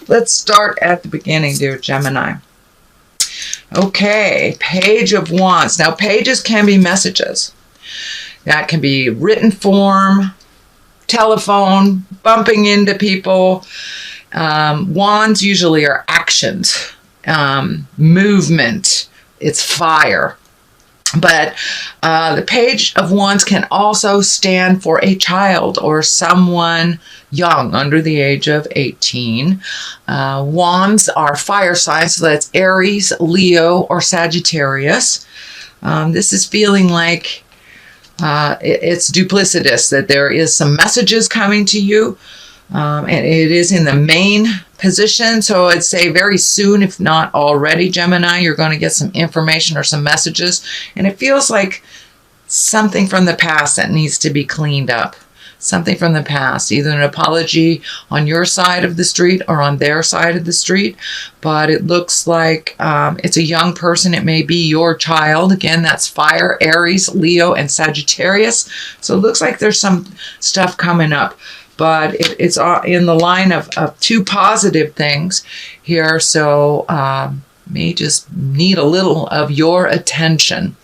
Let's start at the beginning, dear Gemini. Okay, Page of Wands. Now, pages can be messages. That can be written form, telephone, bumping into people. Wands usually are actions, movement. It's fire. But the Page of Wands can also stand for a child or someone young, under the age of 18. Wands are fire signs, so that's Aries, Leo, or Sagittarius. This is feeling like it's duplicitous, that there is some messages coming to you, and it is in the main position. So I'd say very soon, if not already, Gemini, you're going to get some information or some messages, and it feels like something from the past that needs to be cleaned up. Something from the past, either an apology on your side of the street or on their side of the street. But it looks like it's a young person. It may be your child. Again, that's fire, Aries, Leo, and Sagittarius. So it looks like there's some stuff coming up. But it's in the line of two positive things here. So may just need a little of your attention.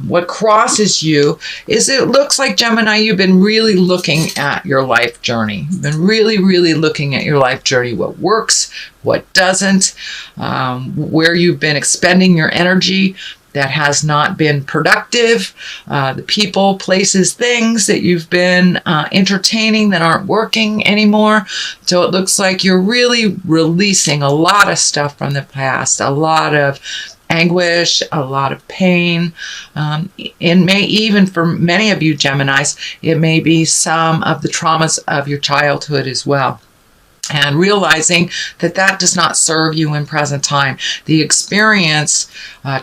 What crosses you is, it looks like, Gemini, you've been really looking at your life journey. You've been really, really looking at your life journey, what works, what doesn't, where you've been expending your energy that has not been productive, the people, places, things that you've been entertaining that aren't working anymore. So it looks like you're really releasing a lot of stuff from the past, a lot of anguish, a lot of pain. It may even, for many of you Geminis, it may be some of the traumas of your childhood as well. And realizing that that does not serve you in present time. The experience,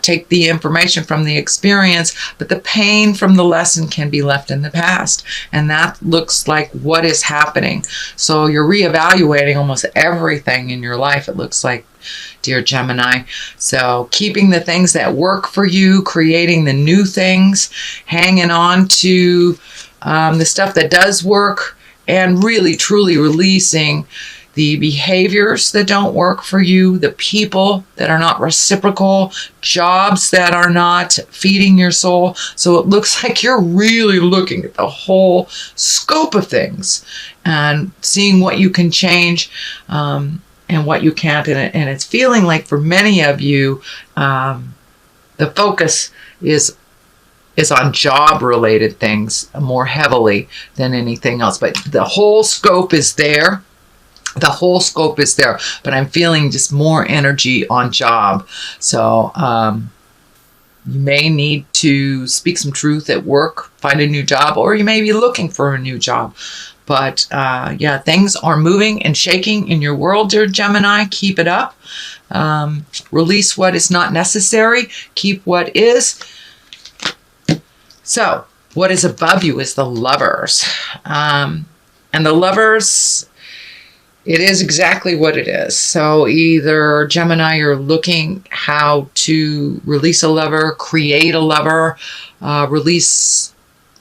take the information from the experience, but the pain from the lesson can be left in the past. And that looks like what is happening. So you're reevaluating almost everything in your life, it looks like, dear Gemini. So keeping the things that work for you, creating the new things, hanging on to the stuff that does work, and really truly releasing the behaviors that don't work for you, the people that are not reciprocal, jobs that are not feeding your soul. So it looks like you're really looking at the whole scope of things and seeing what you can change and what you can't. And it's feeling like, for many of you, the focus is on job-related things more heavily than anything else. But the whole scope is there. The whole scope is there. But I'm feeling just more energy on job. So you may need to speak some truth at work, find a new job, or you may be looking for a new job. But yeah, things are moving and shaking in your world, dear Gemini. Keep it up. Release what is not necessary. Keep what is. So, what is above you is the Lovers. And the Lovers, it is exactly what it is. So either, Gemini, you're looking how to release a lover, create a lover, release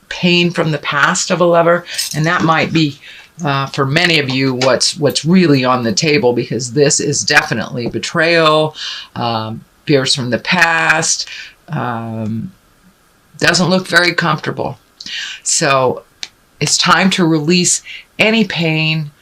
pain from the past of a lover. And that might be, for many of you, what's really on the table, because this is definitely betrayal, fears from the past, doesn't look very comfortable. So it's time to release any pain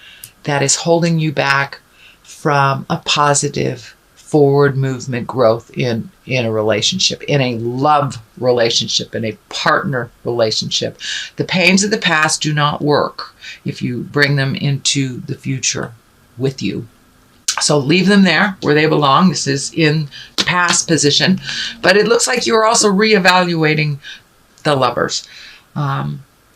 that is holding you back from a positive forward movement, growth in a relationship, in a love relationship, in a partner relationship. The pains of the past do not work if you bring them into the future with you. So leave them there where they belong. This is in the past position. But it looks like you're also reevaluating the Lovers.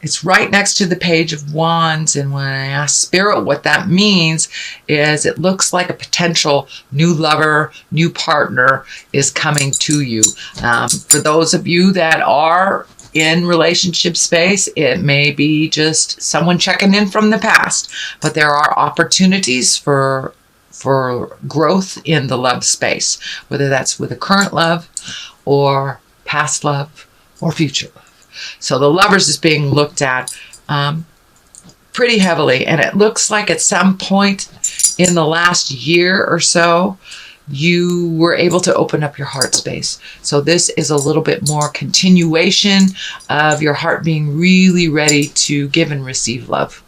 It's right next to the Page of Wands. And when I ask Spirit what that means, is it looks like a potential new lover, new partner is coming to you. For those of you that are in relationship space, it may be just someone checking in from the past. But there are opportunities for growth in the love space, whether that's with a current love or past love or future love. So the Lovers is being looked at pretty heavily, and it looks like at some point in the last year or so, you were able to open up your heart space. So this is a little bit more continuation of your heart being really ready to give and receive love.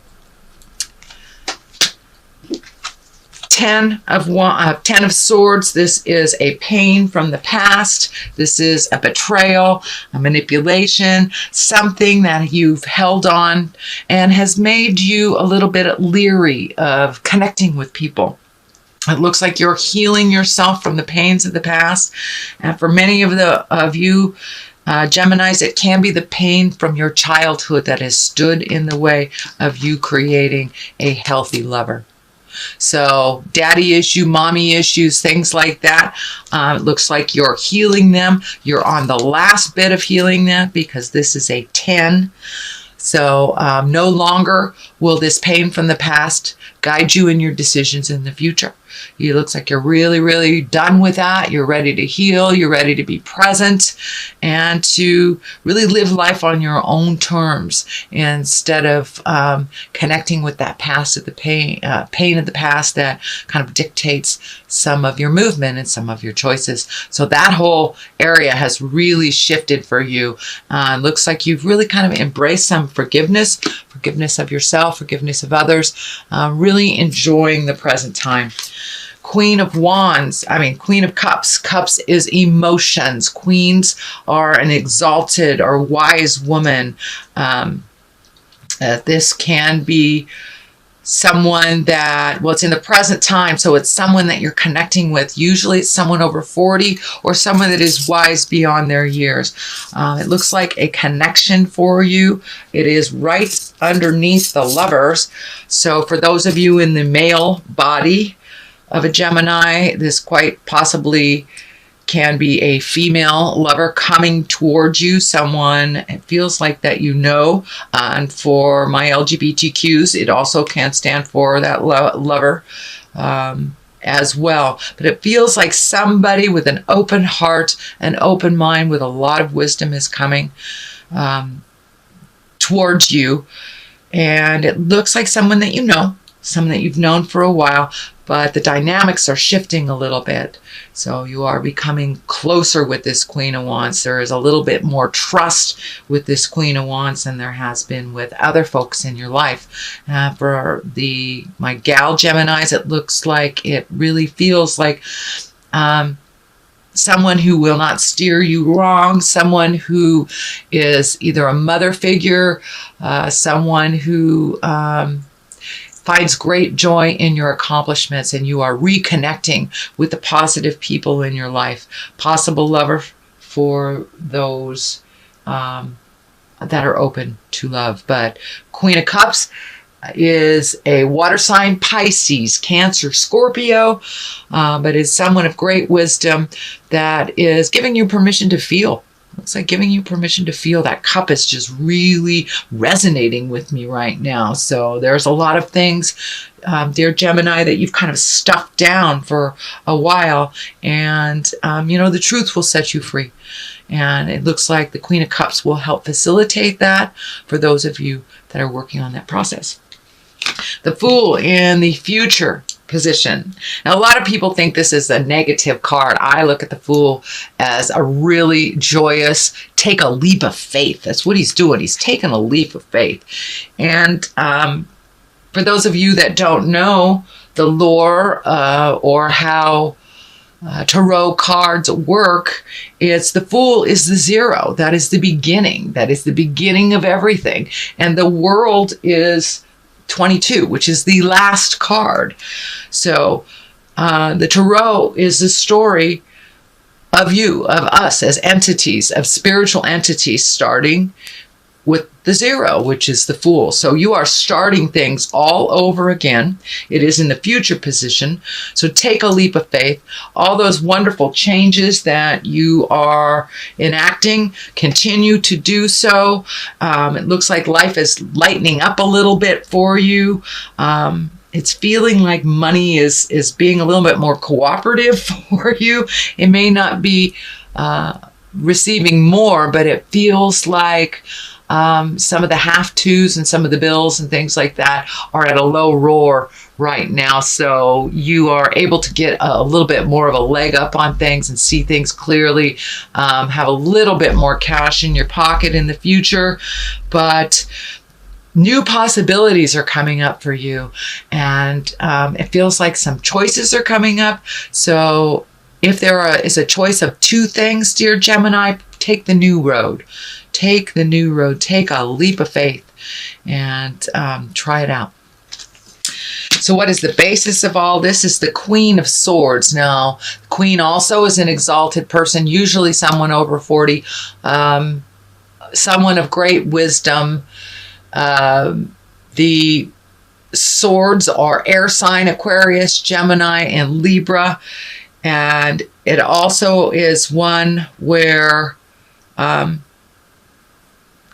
10 of Swords. This is a pain from the past. This is a betrayal, a manipulation, something that you've held on and has made you a little bit leery of connecting with people. It looks like you're healing yourself from the pains of the past. And for many of you, Geminis, it can be the pain from your childhood that has stood in the way of you creating a healthy lover. So daddy issue, mommy issues, things like that. It looks like you're healing them. You're on the last bit of healing them because this is a 10. So no longer will this pain from the past guide you in your decisions in the future. It looks like you're really, really done with that. You're ready to heal. You're ready to be present and to really live life on your own terms instead of connecting with that past of the pain of the past that kind of dictates some of your movement and some of your choices. So that whole area has really shifted for you. Looks like you've really kind of embraced some forgiveness of yourself, forgiveness of others, really enjoying the present time. Queen of Cups. Cups is emotions. Queens are an exalted or wise woman. This can be someone that, well, it's in the present time, so it's someone that you're connecting with. Usually it's someone over 40 or someone that is wise beyond their years. It looks like a connection for you. It is right underneath the Lovers. So for those of you in the male body of a Gemini, this quite possibly can be a female lover coming towards you, someone it feels like that you know. And for my LGBTQs, it also can stand for that lover as well. But it feels like somebody with an open heart, an open mind, with a lot of wisdom is coming towards you. And it looks like someone that you know, someone that you've known for a while, but the dynamics are shifting a little bit. So you are becoming closer with this Queen of Wands. There is a little bit more trust with this Queen of Wands than there has been with other folks in your life. For my gal Geminis, it looks like, it really feels like someone who will not steer you wrong, someone who is either a mother figure, someone who finds great joy in your accomplishments, and you are reconnecting with the positive people in your life. Possible lover for those that are open to love. But Queen of Cups is a water sign, Pisces, Cancer, Scorpio, but is someone of great wisdom that is giving you permission to feel. Looks like giving you permission to feel. That cup is just really resonating with me right now. So there's a lot of things, dear Gemini, that you've kind of stuffed down for a while. And, the truth will set you free. And it looks like the Queen of Cups will help facilitate that for those of you that are working on that process. The Fool in the future position. Now, a lot of people think this is a negative card. I look at the Fool as a really joyous, take a leap of faith. That's what he's doing. He's taking a leap of faith. And for those of you that don't know the lore or how tarot cards work, it's the Fool is the 0. That is the beginning. That is the beginning of everything. And the World is 22, which is the last card. So the tarot is the story of you, of us as entities, of spiritual entities, starting with the 0, which is the Fool. So you are starting things all over again. It is in the future position. So take a leap of faith. All those wonderful changes that you are enacting, continue to do so. It looks like life is lightening up a little bit for you. It's feeling like money is being a little bit more cooperative for you. It may not be receiving more, but it feels like Some of the have-tos and some of the bills and things like that are at a low roar right now. So you are able to get a little bit more of a leg up on things and see things clearly, have a little bit more cash in your pocket in the future. But new possibilities are coming up for you, and it feels like some choices are coming up. So if there is a choice of two things, dear Gemini, take the new road. Take the new road. Take a leap of faith and try it out. So what is the basis of all this? Is the Queen of Swords. Now, the Queen also is an exalted person, usually someone over 40, someone of great wisdom. The swords are air sign, Aquarius, Gemini, and Libra. And it also is one where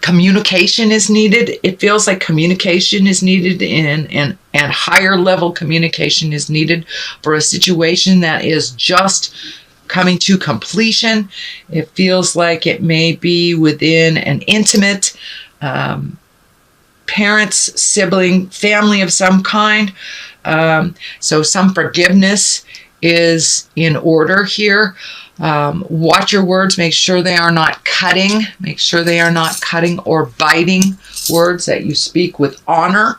communication is needed. It feels like communication is needed, and higher level communication is needed for a situation that is just coming to completion. It feels like it may be within an intimate parents, sibling, family of some kind. So some forgiveness is in order here. Watch your words. Make sure they are not cutting. Make sure they are not cutting or biting words, that you speak with honor.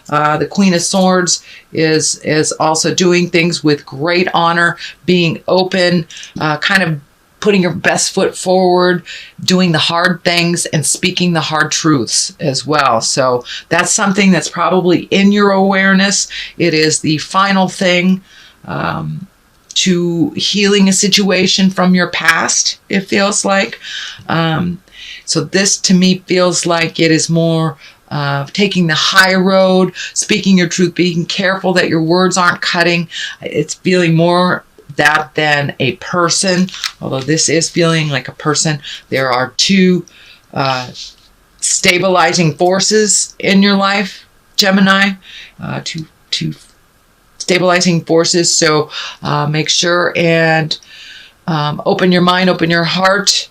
The Queen of Swords is also doing things with great honor, being open, kind of putting your best foot forward, doing the hard things, and speaking the hard truths as well. So that's something that's probably in your awareness. It is the final thing to healing a situation from your past, it feels like. So this to me feels like it is more taking the high road, speaking your truth, being careful that your words aren't cutting. It's feeling more that than a person, although this is feeling like a person. There are two stabilizing forces in your life, Gemini, two stabilizing forces. So make sure and open your mind, open your heart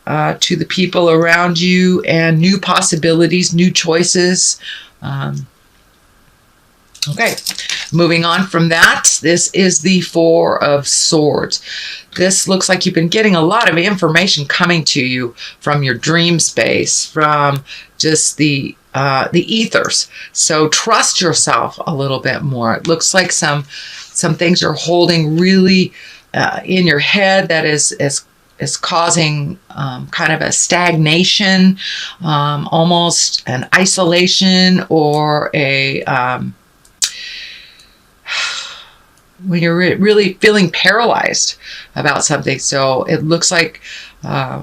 to the people around you, and new possibilities, new choices. Okay, moving on from that, this is the Four of Swords. This looks like you've been getting a lot of information coming to you from your dream space, from just the ethers. So trust yourself a little bit more. It looks like some things are holding really in your head that is causing kind of a stagnation, almost an isolation, or a when you're really feeling paralyzed about something. So it looks like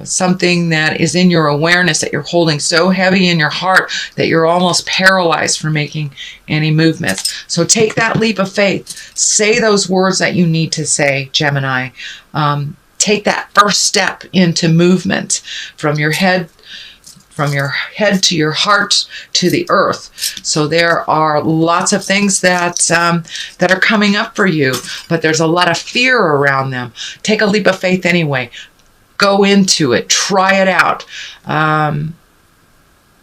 something that is in your awareness that you're holding so heavy in your heart that you're almost paralyzed from making any movements. So take that leap of faith. Say those words that you need to say, Gemini. Take that first step into movement from your head to your heart to the earth. So there are lots of things that are coming up for you, but there's a lot of fear around them. Take a leap of faith anyway. Go into it. Try it out.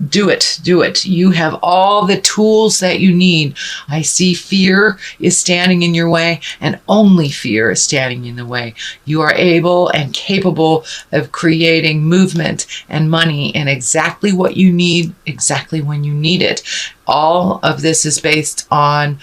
Do it. You have all the tools that you need. I see fear is standing in your way, and only fear is standing in the way. You are able and capable of creating movement and money and exactly what you need, exactly when you need it. All of this is based on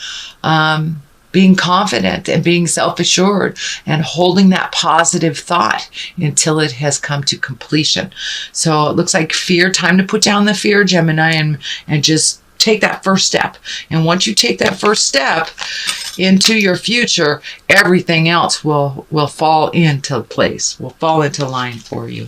being confident and being self-assured and holding that positive thought until it has come to completion. So it looks like fear, time to put down the fear, Gemini, and just take that first step. And once you take that first step into your future, everything else will fall into place, will fall into line for you.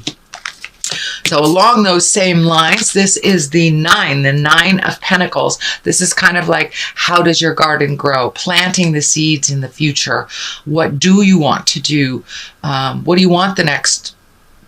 So along those same lines, this is the Nine of Pentacles. This is kind of like, how does your garden grow? Planting the seeds in the future. What do you want to do? What do you want the next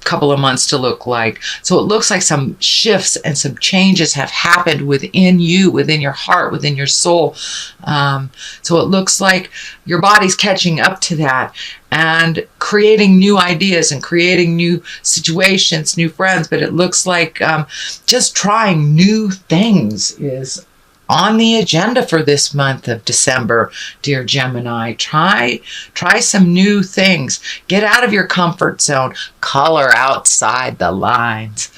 couple of months to look like. So it looks like some shifts and some changes have happened within you, within your heart, within your soul. So it looks like your body's catching up to that and creating new ideas and creating new situations, new friends. But it looks like just trying new things is on the agenda for this month of December, dear Gemini. Try some new things. Get out of your comfort zone. Color outside the lines,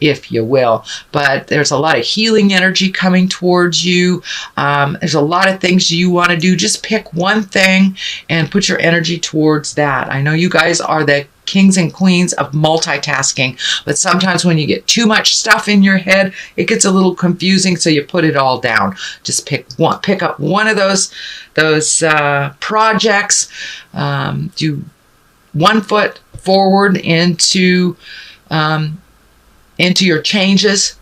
if you will. But there's a lot of healing energy coming towards you. There's a lot of things you want to do. Just pick one thing and put your energy towards that. I know you guys are the kings and queens of multitasking, but sometimes when you get too much stuff in your head, it gets a little confusing, so you put it all down. Just pick up one of those projects. Do one foot forward into your changes,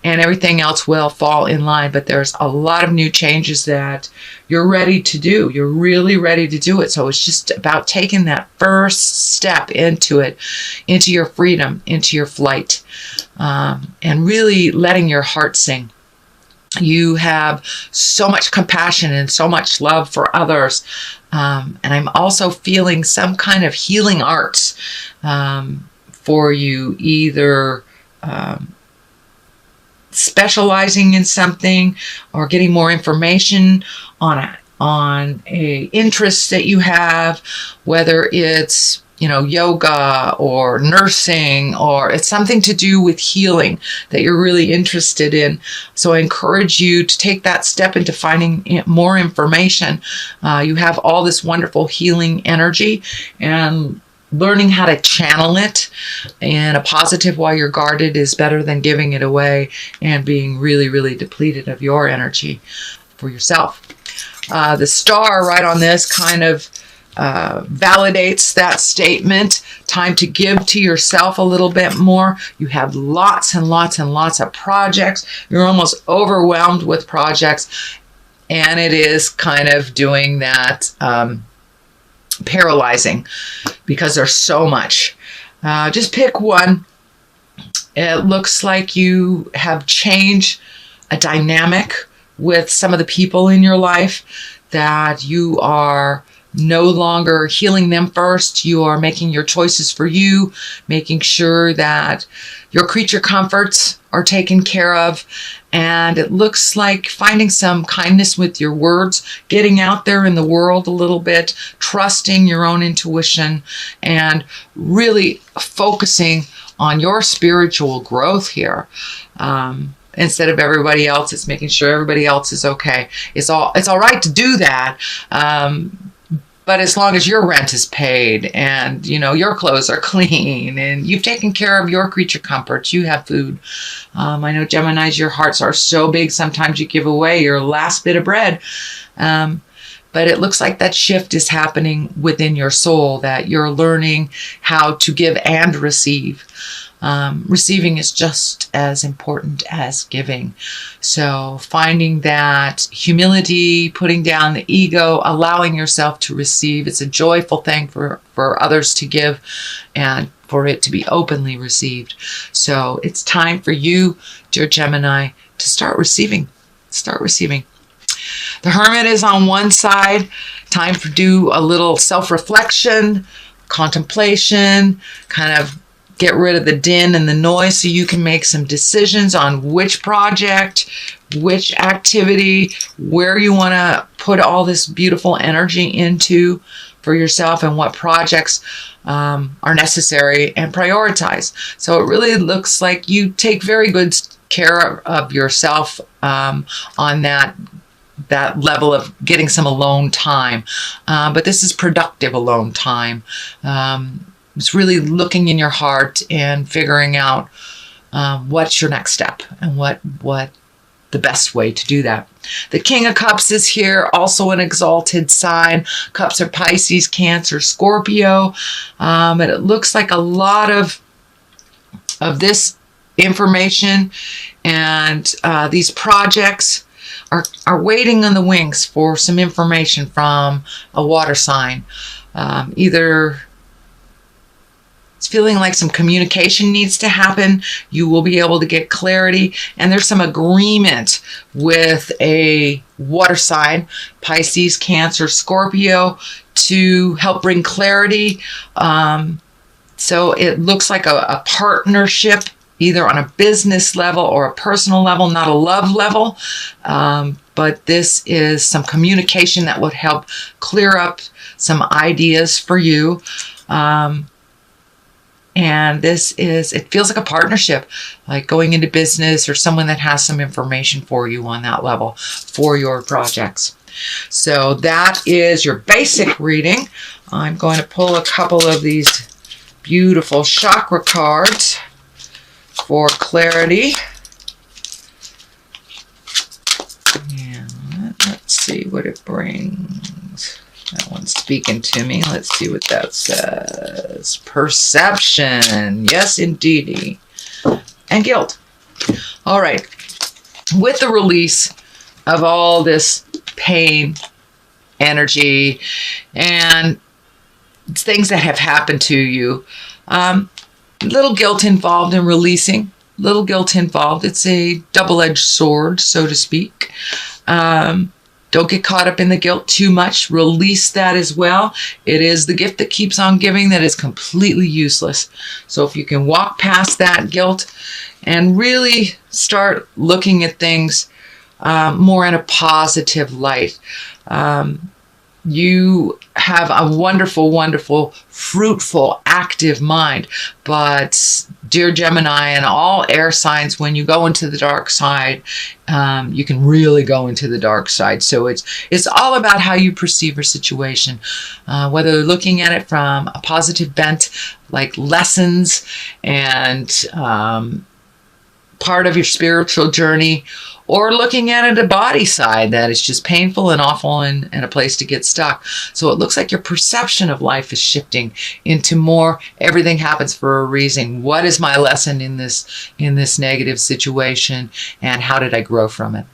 and everything else will fall in line. But there's a lot of new changes that you're ready to do. You're really ready to do it. So it's just about taking that first step into it, into your freedom, into your flight, and really letting your heart sing. You have so much compassion and so much love for others. And I'm also feeling some kind of healing arts for you, either specializing in something or getting more information on a interest that you have, whether it's yoga or nursing, or it's something to do with healing that you're really interested in. So I encourage you to take that step into finding more information. You have all this wonderful healing energy, and learning how to channel it in a positive while you're guarded is better than giving it away and being really, really depleted of your energy for yourself. The star right on this kind of validates that statement. Time to give to yourself a little bit more. You have lots and lots and lots of projects. You're almost overwhelmed with projects, and it is kind of doing that paralyzing because there's so much. Just pick one. It looks like you have changed a dynamic with some of the people in your life, that you are no longer healing them first. You are making your choices for you, making sure that your creature comforts are taken care of. And it looks like finding some kindness with your words, getting out there in the world a little bit, trusting your own intuition, and really focusing on your spiritual growth here. Instead of everybody else, it's making sure everybody else is okay. It's all right to do that. But as long as your rent is paid and, your clothes are clean and you've taken care of your creature comforts, you have food. I know Geminis, your hearts are so big, sometimes you give away your last bit of bread. But it looks like that shift is happening within your soul, that you're learning how to give and receive. Receiving is just as important as giving. So finding that humility, putting down the ego, allowing yourself to receive. It's a joyful thing for others to give and for it to be openly received. So it's time for you, dear Gemini, to start receiving. Start receiving. The Hermit is on one side. Time to do a little self-reflection, contemplation, kind of get rid of the din and the noise so you can make some decisions on which project, which activity, where you want to put all this beautiful energy into for yourself, and what projects are necessary, and prioritize. So it really looks like you take very good care of yourself on that level of getting some alone time. But this is productive alone time. It's really looking in your heart and figuring out what's your next step and what the best way to do that. The King of Cups is here, also an exalted sign. Cups are Pisces, Cancer, Scorpio. And it looks like a lot of this information and these projects are waiting on the wings for some information from a water sign. Either It's feeling like some communication needs to happen. You will be able to get clarity. And there's some agreement with a water sign, Pisces, Cancer, Scorpio, to help bring clarity. So it looks like a partnership, either on a business level or a personal level, not a love level. But this is some communication that would help clear up some ideas for you. And it feels like a partnership, like going into business or someone that has some information for you on that level for your projects. So that is your basic reading. I'm going to pull a couple of these beautiful chakra cards for clarity. And let's see what it brings. That one's speaking to me. Let's see what that says. Perception. Yes, indeedy. And guilt. All right. With the release of all this pain, energy, and things that have happened to you, little guilt involved in releasing. Little guilt involved. It's a double-edged sword, so to speak. Don't get caught up in the guilt too much. Release that as well. It is the gift that keeps on giving that is completely useless. So if you can walk past that guilt and really start looking at things more in a positive light, you have a wonderful, wonderful, fruitful, active mind. But dear Gemini and all air signs, when you go into the dark side, you can really go into the dark side. So it's all about how you perceive a situation, whether looking at it from a positive bent, like lessons and part of your spiritual journey, or looking at it a body side that is just painful and awful and a place to get stuck. So it looks like your perception of life is shifting into more everything happens for a reason. What is my lesson in this negative situation, and how did I grow from it?